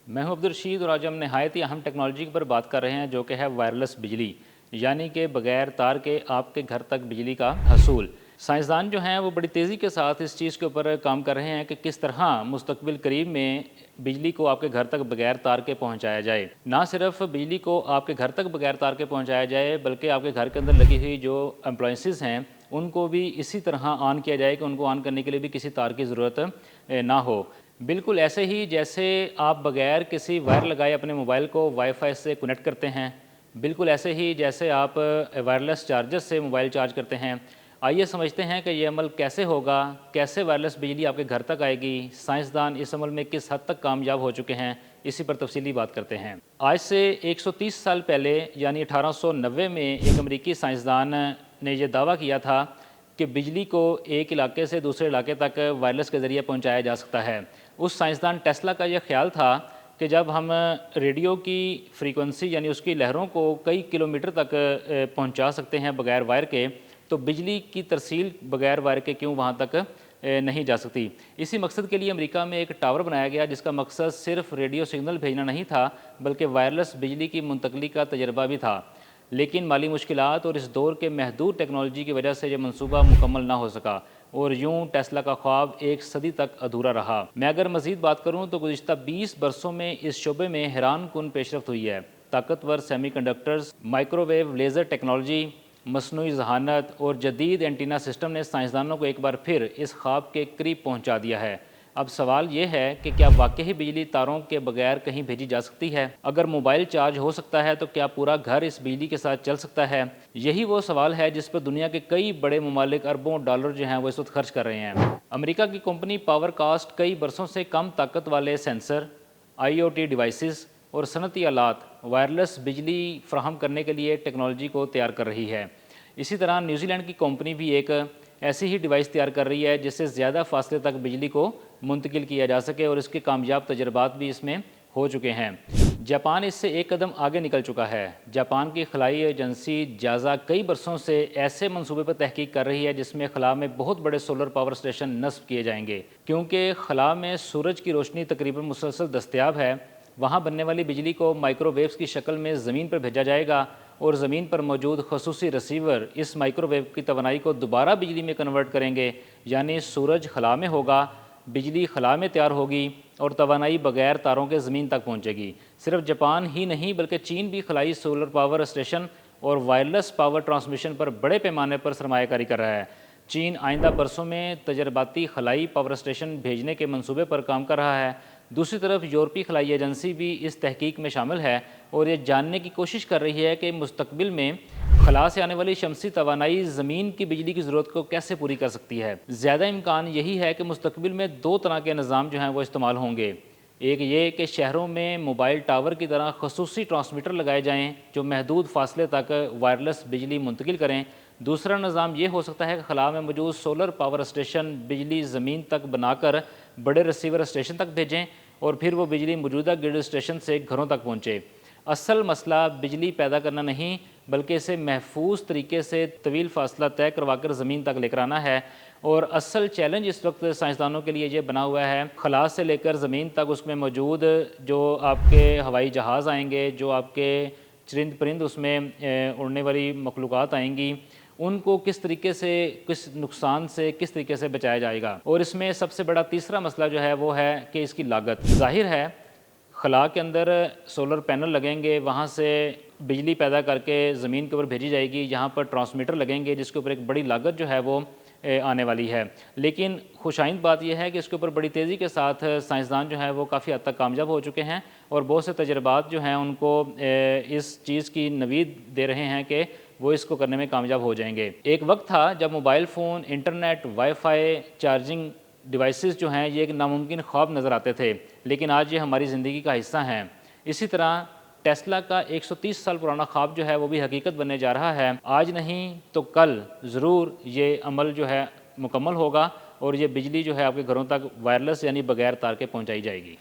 मैं हूं अब्दुल रशीद और आज हम नहायत ही अहम टेक्नोलॉजी पर बात कर रहे हैं जो कि है वायरलेस बिजली, यानी कि बगैर तार के आपके घर तक बिजली का हसूल। साइंसदान जो हैं वो बड़ी तेज़ी के साथ इस चीज़ के ऊपर काम कर रहे हैं कि किस तरह मुस्तकबिल करीब में बिजली को आपके घर तक बगैर तार के पहुंचाया जाए। ना सिर्फ बिजली को आपके घर तक बगैर तार के पहुंचाया जाए, बल्कि आपके घर के अंदर लगी हुई जो अप्लायंसेस हैं उनको भी इसी तरह ऑन किया जाए कि उनको ऑन करने के लिए भी किसी तार की ज़रूरत ना हो। बिल्कुल ऐसे ही जैसे आप बगैर किसी वायर लगाए अपने मोबाइल को वाईफाई से कनेक्ट करते हैं, बिल्कुल ऐसे ही जैसे आप वायरलेस चार्जर से मोबाइल चार्ज करते हैं। आइए समझते हैं कि ये अमल कैसे होगा, कैसे वायरलेस बिजली आपके घर तक आएगी, साइंसदान इस अमल में किस हद तक कामयाब हो चुके हैं, इसी पर तफसीली बात करते हैं। आज से 130 साल पहले यानी 1890 में एक अमरीकी साइंसदान ने यह दावा किया था कि बिजली को एक इलाके से दूसरे इलाके तक वायरलेस के ज़रिए पहुंचाया जा सकता है। उस साइंसदान टेस्ला का यह ख्याल था कि जब हम रेडियो की फ्रीक्वेंसी यानी उसकी लहरों को कई किलोमीटर तक पहुंचा सकते हैं बगैर वायर के, तो बिजली की तरसील बगैर वायर के क्यों वहां तक नहीं जा सकती। इसी मकसद के लिए अमेरिका में एक टावर बनाया गया जिसका मकसद सिर्फ रेडियो सिग्नल भेजना नहीं था, बल्कि वायरलेस बिजली की मुंतकली का तजर्बा भी था। लेकिन माली मुश्किलात और इस दौर के महदूद टेक्नोलॉजी की वजह से यह मनसूबा मुकम्मल ना हो सका और यूं टेस्ला का ख्वाब एक सदी तक अधूरा रहा। मैं अगर मज़ीद बात करूं तो गुज़िश्ता 20 बरसों में इस शोबे में हैरान कुन पेशरफ्त हुई है। ताकतवर सेमीकंडक्टर्स, माइक्रोवेव लेज़र टेक्नोलॉजी, मसनूई जहानत और जदीद एंटीना सिस्टम ने साइंसदानों को एक बार फिर इस ख्वाब के करीब पहुंचा दिया है। अब सवाल ये है कि क्या वाकई बिजली तारों के बगैर कहीं भेजी जा सकती है? अगर मोबाइल चार्ज हो सकता है तो क्या पूरा घर इस बिजली के साथ चल सकता है? यही वो सवाल है जिस पर दुनिया के कई बड़े ममालिक अरबों डॉलर जो हैं वो इस वक्त खर्च कर रहे हैं। अमेरिका की कंपनी पावरकास्ट कई बरसों से कम ताकत वाले सेंसर, IoT डिवाइसेस और सनती आलात वायरलेस बिजली फ्राहम करने के लिए टेक्नोलॉजी को तैयार कर रही है। इसी तरह न्यूजीलैंड की कंपनी भी एक ऐसी ही डिवाइस तैयार कर रही है जिससे ज़्यादा फासले तक बिजली को मुंतकिल किया जा सके और इसके कामयाब तजर्बात भी इसमें हो चुके हैं। जापान इससे एक कदम आगे निकल चुका है। जापान की खलाई एजेंसी जाजा कई बरसों से ऐसे मंसूबे पर तहकीक कर रही है जिसमें खला में बहुत बड़े सोलर पावर स्टेशन नस्ब किए जाएंगे। क्योंकि खला में सूरज की रोशनी तकरीबन मुसलसल दस्तयाब है, वहाँ बनने वाली बिजली को माइक्रोवेव्स की शक्ल में ज़मीन पर भेजा जाएगा और ज़मीन पर मौजूद खसूसी रिसीवर इस माइक्रोवेव की तवानाई को दोबारा बिजली में कन्वर्ट करेंगे। यानी सूरज खला में होगा, बिजली खला में तैयार होगी और तवानाई बगैर तारों के ज़मीन तक पहुँचेगी। सिर्फ जापान ही नहीं बल्कि चीन भी खलाई सोलर पावर स्टेशन और वायरलेस पावर ट्रांसमिशन पर बड़े पैमाने पर सरमायाकारी कर रहा है। चीन आइंदा बरसों में तजर्बाती खलाई पावर स्टेशन भेजने के मंसूबे पर काम कर रहा है। दूसरी तरफ यूरोपीय खलाई एजेंसी भी इस तहकीक में शामिल है और ये जानने की कोशिश कर रही है कि मुस्तकबिल में खला से आने वाली शमसी तवानाई ज़मीन की बिजली की ज़रूरत को कैसे पूरी कर सकती है। ज़्यादा इम्कान यही है कि मुस्तकबिल में दो तरह के निज़ाम जो हैं वो इस्तेमाल होंगे। एक ये कि शहरों में मोबाइल टावर की तरह खसूसी ट्रांसमीटर लगाए जाएँ जो महदूद फासले तक वायरलेस बिजली मुंतकिल करें। दूसरा निज़ाम ये हो सकता है कि खला में मौजूद सोलर पावर स्टेशन बिजली ज़मीन तक बनाकर बड़े रिसीवर स्टेशन तक भेजें और फिर वो बिजली मौजूदा ग्रिड स्टेशन से घरों तक पहुँचे। असल मसला बिजली पैदा करना नहीं बल्कि इसे महफूज तरीके से तवील फासला तय करवा कर ज़मीन तक लेकर आना है। और असल चैलेंज इस वक्त साइंसदानों के लिए ये बना हुआ है, खला से लेकर ज़मीन तक उसमें मौजूद जो आपके हवाई जहाज़ आएंगे, जो आपके चरिंद परिंद उसमें उड़ने वाली मखलूक़ात आएंगी, उनको किस तरीके से, किस नुकसान से किस तरीके से बचाया जाएगा। और इसमें सबसे बड़ा तीसरा मसला जो है वो है कि इसकी लागत। जाहिर है खला के अंदर सोलर पैनल लगेंगे, वहाँ से बिजली पैदा करके ज़मीन के ऊपर भेजी जाएगी, यहाँ पर ट्रांसमीटर लगेंगे जिसके ऊपर एक बड़ी लागत जो है वो आने वाली है। लेकिन खुशाइंद बात यह है कि इसके ऊपर बड़ी तेज़ी के साथ साइंसदान जो है वो काफ़ी हद तक कामयाब हो चुके हैं और बहुत से तजर्बात जो हैं उनको इस चीज़ की नवीद दे रहे हैं कि वो इसको करने में कामयाब हो जाएंगे। एक वक्त था जब mobile phone, internet, wifi, charging devices जो हैं ये एक नामुमकिन ख्वाब नज़र आते थे, लेकिन आज ये हमारी ज़िंदगी का हिस्सा हैं। इसी तरह टेस्ला का 130 साल पुराना ख्वाब जो है वो भी हकीकत बनने जा रहा है। आज नहीं तो कल ज़रूर ये अमल जो है मुकम्मल होगा और ये बिजली जो है आपके घरों तक वायरलेस यानी बगैर तार के पहुँचाई जाएगी।